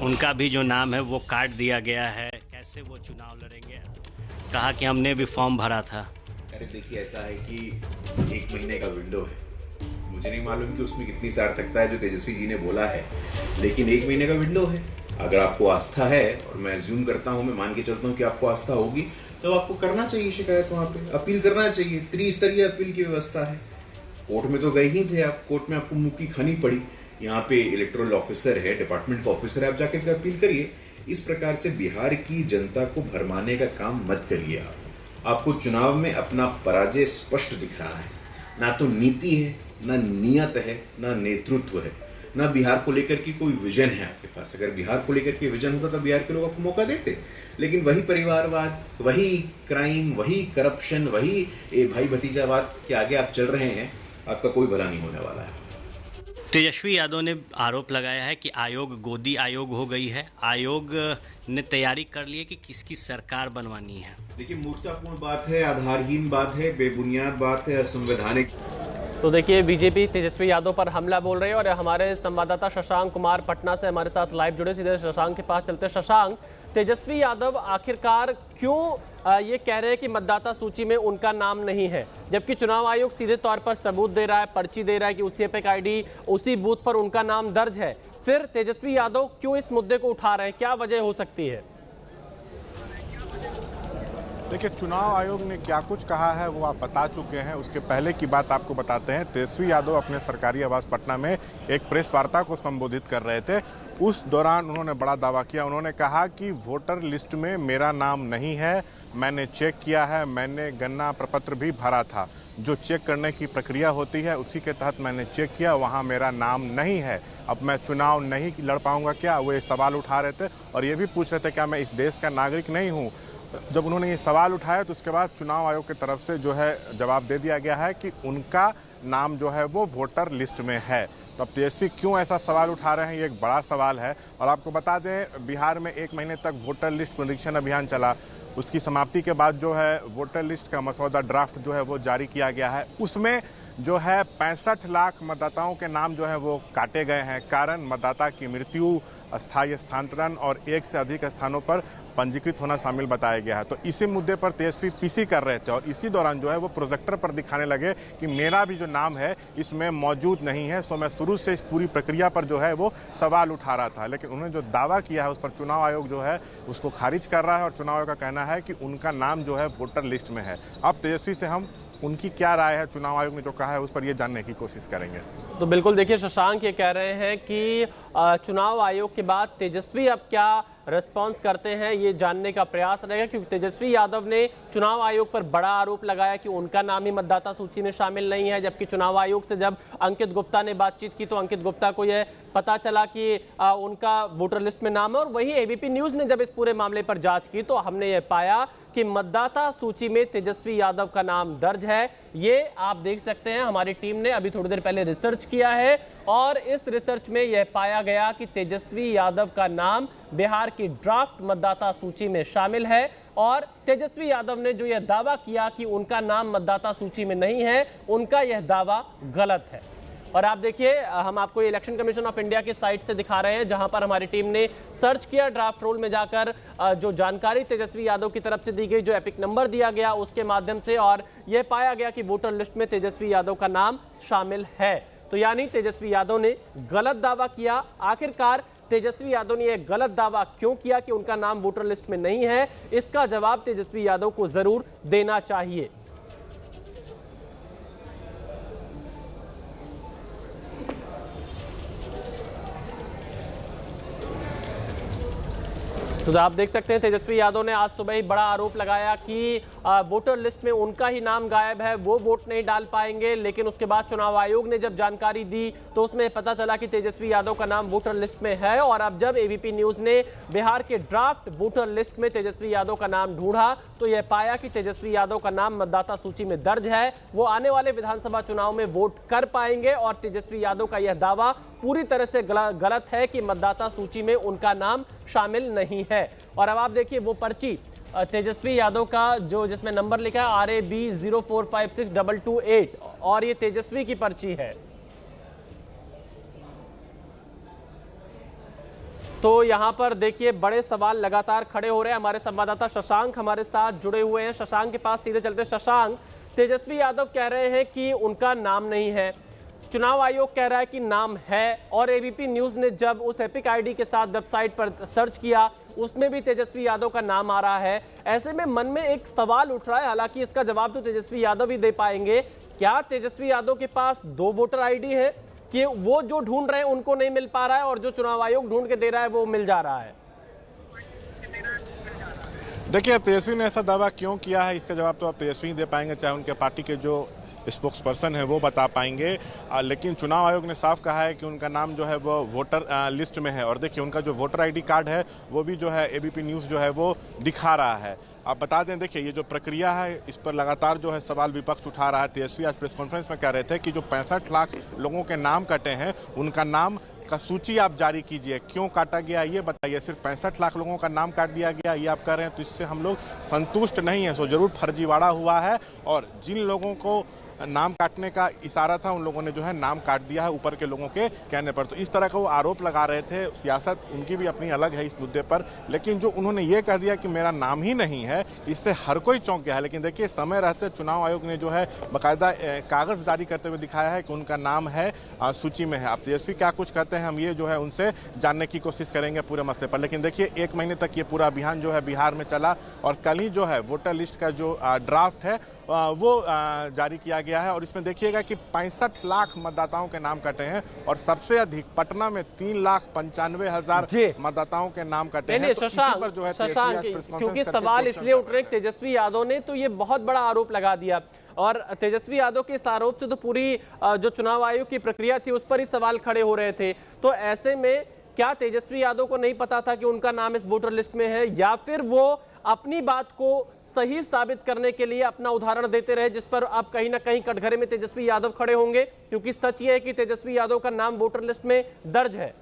उनका भी जो नाम है वो काट दिया गया है। कैसे वो चुनाव लड़ेंगे? कहा कि हमने भी फॉर्म भरा था। अरे देखिए, ऐसा है कि 1 महीने का विंडो है। मुझे नहीं मालूम कि उसमें कितनी सार्थकता है जो तेजस्वी जी ने बोला है, लेकिन 1 महीने का विंडो है। अगर आपको आस्था है, और मैं अज्यूम करता हूँ, मैं मान के चलता हूँ कि आपको आस्था होगी, तो आपको करना चाहिए शिकायत, वहाँ पे अपील करना चाहिए। त्रिस्तरीय अपील की व्यवस्था है। कोर्ट में तो गए ही थे आप, कोर्ट में आपको मुक्की खानी पड़ी। यहाँ पे इलेक्टोरल ऑफिसर है, डिपार्टमेंट का ऑफिसर है, आप जाके अपील करिए। इस प्रकार से बिहार की जनता को भरमाने का काम मत करिए। आपको चुनाव में अपना पराजय स्पष्ट दिख रहा है। ना तो नीति है, ना नियत है, ना नेतृत्व है, ना बिहार को लेकर की कोई विजन है आपके पास। अगर बिहार को लेकर के विजन होता तो बिहार के लोग आपको मौका देते, लेकिन वही परिवारवाद, वही क्राइम, वही करप्शन, वही भाई भतीजावाद के आगे आप चल रहे हैं। आपका कोई भला नहीं होने वाला है। तेजस्वी यादव ने आरोप लगाया है कि आयोग गोदी आयोग हो गई है। आयोग ने तैयारी कर ली है कि किसकी सरकार बनवानी है। देखिए, मूर्खतापूर्ण बात है, आधारहीन बात है, बेबुनियाद बात है, असंवैधानिक। तो देखिए, बीजेपी तेजस्वी यादव पर हमला बोल रही है और हमारे संवाददाता शशांक कुमार पटना से हमारे साथ लाइव जुड़े। सीधे शशांक के पास चलते। शशांक, तेजस्वी यादव आखिरकार क्यों ये कह रहे हैं कि मतदाता सूची में उनका नाम नहीं है, जबकि चुनाव आयोग सीधे तौर पर सबूत दे रहा है, पर्ची दे रहा है कि उसी एपिक आईडी, उसी बूथ पर उनका नाम दर्ज है। फिर तेजस्वी यादव क्यों इस मुद्दे को उठा रहे हैं? क्या वजह हो सकती है? देखिए, चुनाव आयोग ने क्या कुछ कहा है वो आप बता चुके हैं। उसके पहले की बात आपको बताते हैं। तेजस्वी यादव अपने सरकारी आवास पटना में एक प्रेस वार्ता को संबोधित कर रहे थे। उस दौरान उन्होंने बड़ा दावा किया। उन्होंने कहा कि वोटर लिस्ट में मेरा नाम नहीं है, मैंने चेक किया है, मैंने गणना प्रपत्र भी भरा था। जो चेक करने की प्रक्रिया होती है उसी के तहत मैंने चेक किया, वहाँ मेरा नाम नहीं है। अब मैं चुनाव नहीं लड़ पाऊंगा क्या? वो ये सवाल उठा रहे थे और ये भी पूछ रहे थे क्या मैं इस देश का नागरिक नहीं हूँ। जब उन्होंने ये सवाल उठाया तो उसके बाद चुनाव आयोग की तरफ से जो है जवाब दे दिया गया है कि उनका नाम जो है वो वोटर लिस्ट में है। तो अब तेजस्वी क्यों ऐसा सवाल उठा रहे हैं, ये एक बड़ा सवाल है। और आपको बता दें, बिहार में 1 महीने तक वोटर लिस्ट पुनरीक्षण अभियान चला। उसकी समाप्ति के बाद जो है वोटर लिस्ट का मसौदा ड्राफ्ट जो है वो जारी किया गया है। उसमें जो है 65 लाख मतदाताओं के नाम जो है वो काटे गए हैं। कारण मतदाता की मृत्यु, अस्थायी स्थानांतरण और 1 से अधिक स्थानों पर पंजीकृत होना शामिल बताया गया है। तो इसी मुद्दे पर तेजस्वी पीसी कर रहे थे और इसी दौरान जो है वो प्रोजेक्टर पर दिखाने लगे कि मेरा भी जो नाम है इसमें मौजूद नहीं है। सो मैं शुरू से इस पूरी प्रक्रिया पर जो है वो सवाल उठा रहा था, लेकिन उन्होंने जो दावा किया है उस पर चुनाव आयोग जो है उसको खारिज कर रहा है और चुनाव आयोग का कहना है कि उनका नाम जो है वोटर लिस्ट में है। अब तेजस्वी से हम उनकी क्या राय है, चुनाव आयोग ने जो कहा है उस पर ये जानने की कोशिश करेंगे। तो बिल्कुल देखिए, शशांक ये कह रहे हैं कि चुनाव आयोग के बाद तेजस्वी अब क्या रिस्पॉन्स करते हैं ये जानने का प्रयास रहेगा, क्योंकि तेजस्वी यादव ने चुनाव आयोग पर बड़ा आरोप लगाया कि उनका नाम ही मतदाता सूची में शामिल नहीं है। जबकि चुनाव आयोग से जब अंकित गुप्ता ने बातचीत की तो अंकित गुप्ता को यह पता चला कि उनका वोटर लिस्ट में नाम है। और वही एबीपी न्यूज़ ने जब इस पूरे मामले पर जांच की तो हमने ये पाया कि मतदाता सूची में तेजस्वी यादव का नाम दर्ज है। ये आप देख सकते हैं, हमारी टीम ने अभी थोड़ी देर पहले रिसर्च किया है और इस रिसर्च में यह पाया गया कि तेजस्वी यादव का नाम बिहार की ड्राफ्ट मतदाता सूची में शामिल है। और तेजस्वी यादव ने जो यह दावा किया कि उनका नाम मतदाता सूची में नहीं है, उनका यह दावा गलत है। और आप देखिए, हम आपको इलेक्शन कमीशन ऑफ इंडिया की साइट से दिखा रहे हैं, जहां पर हमारी टीम ने सर्च किया ड्राफ्ट रोल में जाकर, जो जानकारी तेजस्वी यादव की तरफ से दी गई, जो एपिक नंबर दिया गया उसके माध्यम से, और यह पाया गया कि वोटर लिस्ट में तेजस्वी यादव का नाम शामिल है। तो यानी तेजस्वी यादव ने गलत दावा किया। आखिरकार तेजस्वी यादव ने यह गलत दावा क्यों किया कि उनका नाम वोटर लिस्ट में नहीं है, इसका जवाब तेजस्वी यादव को जरूर देना चाहिए। तो आप देख सकते हैं, तेजस्वी यादव ने आज सुबह ही बड़ा आरोप लगाया कि वोटर लिस्ट में उनका ही नाम गायब है, वो वोट नहीं डाल पाएंगे। लेकिन उसके बाद चुनाव आयोग ने जब जानकारी दी तो उसमें पता चला कि तेजस्वी यादव का नाम वोटर लिस्ट में है। और अब जब एबीपी न्यूज़ ने बिहार के ड्राफ्ट वोटर लिस्ट में तेजस्वी यादव का नाम ढूंढा तो यह पाया कि तेजस्वी यादव का नाम मतदाता सूची में दर्ज है। वो आने वाले विधानसभा चुनाव में वोट कर पाएंगे और तेजस्वी यादव का यह दावा पूरी तरह से गलत है कि मतदाता सूची में उनका नाम शामिल नहीं है। और अब आप देखिए वो पर्ची तेजस्वी यादव का जो जिसमें नंबर लिखा है RAB 0456228 और ये तेजस्वी की पर्ची है। तो यहाँ पर देखिए बड़े सवाल लगातार खड़े हो रहे हैं। हमारे संवाददाता शशांक हमारे साथ जुड़े हुए हैं। शशांक के पास सीधे चलते। शशांक, तेजस्वी यादव कह रहे हैं कि उनका नाम नहीं है, चुनाव आयोग कह रहा है कि नाम है, और एबीपी न्यूज ने जब उस एपिक आईडी के साथ वेबसाइट पर सर्च किया उसमें भी तेजस्वी यादव का नाम आ रहा है। ऐसे में मन में एक सवाल उठ रहा है, हालांकि इसका जवाब तो तेजस्वी यादव ही दे पाएंगे। क्या तेजस्वी यादव के पास 2 वोटर आईडी है कि वो जो ढूंढ रहे हैं उनको नहीं मिल पा रहा है और जो चुनाव आयोग ढूंढ के दे रहा है वो मिल जा रहा है? देखिए, अब तेजस्वी ने ऐसा दावा क्यों किया है, इसका जवाब तो आप तेजस्वी ही दे पाएंगे, चाहे उनके पार्टी के जो स्पोक्स पर्सन है वो बता पाएंगे। लेकिन चुनाव आयोग ने साफ कहा है कि उनका नाम जो है वो वोटर लिस्ट में है। और देखिए, उनका जो वोटर आईडी कार्ड है वो भी जो है एबीपी न्यूज़ जो है वो दिखा रहा है। आप बता दें, देखिए ये जो प्रक्रिया है इस पर लगातार जो है सवाल विपक्ष उठा रहा है। तेजस्वी आज प्रेस कॉन्फ्रेंस में कह रहे थे कि जो 65 लाख लोगों के नाम कटे हैं उनका नाम का सूची आप जारी कीजिए। क्यों काटा गया ये बताइए। सिर्फ 65 लाख लोगों का नाम काट दिया गया ये आप कह रहे हैं, तो इससे हम लोग संतुष्ट नहीं हैं। सो जरूर फर्जीवाड़ा हुआ है और जिन लोगों को नाम काटने का इशारा था उन लोगों ने जो है नाम काट दिया है ऊपर के लोगों के कहने पर। तो इस तरह का वो आरोप लगा रहे थे। सियासत उनकी भी अपनी अलग है इस मुद्दे पर, लेकिन जो उन्होंने ये कह दिया कि मेरा नाम ही नहीं है, इससे हर कोई चौंक गया है। लेकिन देखिए, समय रहते चुनाव आयोग ने जो है बाकायदा कागज जारी करते हुए दिखाया है कि उनका नाम है सूची में है। आप तेजस्वी क्या कुछ कहते हैं, हम ये जो है उनसे जानने की कोशिश करेंगे पूरे मसले पर। लेकिन देखिए, 1 महीने तक ये पूरा अभियान जो है बिहार में चला और कल ही जो है वोटर लिस्ट का जो ड्राफ्ट है वो जारी किया गया है। और इसमें देखिएगा कि 65 लाख मतदाताओं के नाम कटे हैं और सबसे अधिक पटना में 3,95,000 मतदाताओं के नाम कटे हैं। तो इसी पर जो है क्योंकि सवाल इसलिए उठ रहे तेजस्वी यादव ने तो ये बहुत बड़ा आरोप लगा दिया, और तेजस्वी यादव के इस आरोप से तो पूरी जो चुनाव आयोग की प्रक्रिया थी उस पर ही सवाल खड़े हो रहे थे। तो ऐसे में क्या तेजस्वी यादव को नहीं पता था कि उनका नाम इस वोटर लिस्ट में है, या फिर वो अपनी बात को सही साबित करने के लिए अपना उदाहरण देते रहे, जिस पर अब कहीं ना कहीं कटघरे में तेजस्वी यादव खड़े होंगे? क्योंकि सच ये है कि तेजस्वी यादव का नाम वोटर लिस्ट में दर्ज है।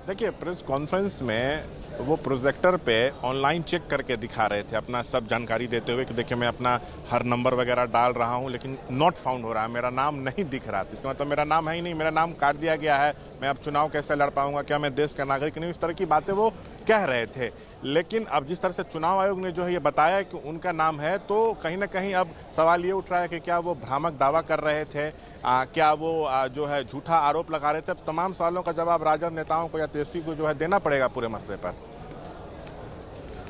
देखिए, प्रेस कॉन्फ्रेंस में वो प्रोजेक्टर पे ऑनलाइन चेक करके दिखा रहे थे, अपना सब जानकारी देते हुए कि देखिए मैं अपना हर नंबर वगैरह डाल रहा हूँ लेकिन नॉट फाउंड हो रहा है, मेरा नाम नहीं दिख रहा। इसका मतलब मेरा नाम है ही नहीं, मेरा नाम काट दिया गया है, मैं अब चुनाव कैसे लड़ पाऊंगा, क्या मैं देश का नागरिक नहीं, इस तरह की बातें वो कह रहे थे। लेकिन अब जिस तरह से चुनाव आयोग ने जो है ये बताया कि उनका नाम है, तो कहीं ना कहीं अब सवाल ये उठ रहा है कि क्या वो भ्रामक दावा कर रहे थे, क्या वो जो है झूठा आरोप लगा रहे थे। अब तमाम सवालों का जवाब राजद नेताओं को या तेजस्वी को जो है देना पड़ेगा पूरे मसले पर।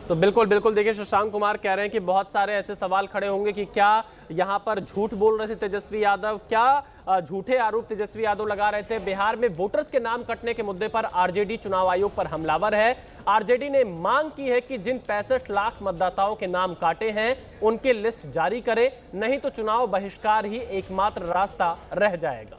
तो बिल्कुल बिल्कुल, देखिए शशांक कुमार कह रहे हैं कि बहुत सारे ऐसे सवाल खड़े होंगे कि क्या यहाँ पर झूठ बोल रहे थे तेजस्वी यादव, क्या झूठे आरोप तेजस्वी यादव लगा रहे थे। बिहार में वोटर्स के नाम कटने के मुद्दे पर आरजेडी चुनाव आयोग पर हमलावर है। आरजेडी ने मांग की है कि जिन 65 लाख मतदाताओं के नाम काटे हैं उनके लिस्ट जारी करें, नहीं तो चुनाव बहिष्कार ही एकमात्र रास्ता रह जाएगा।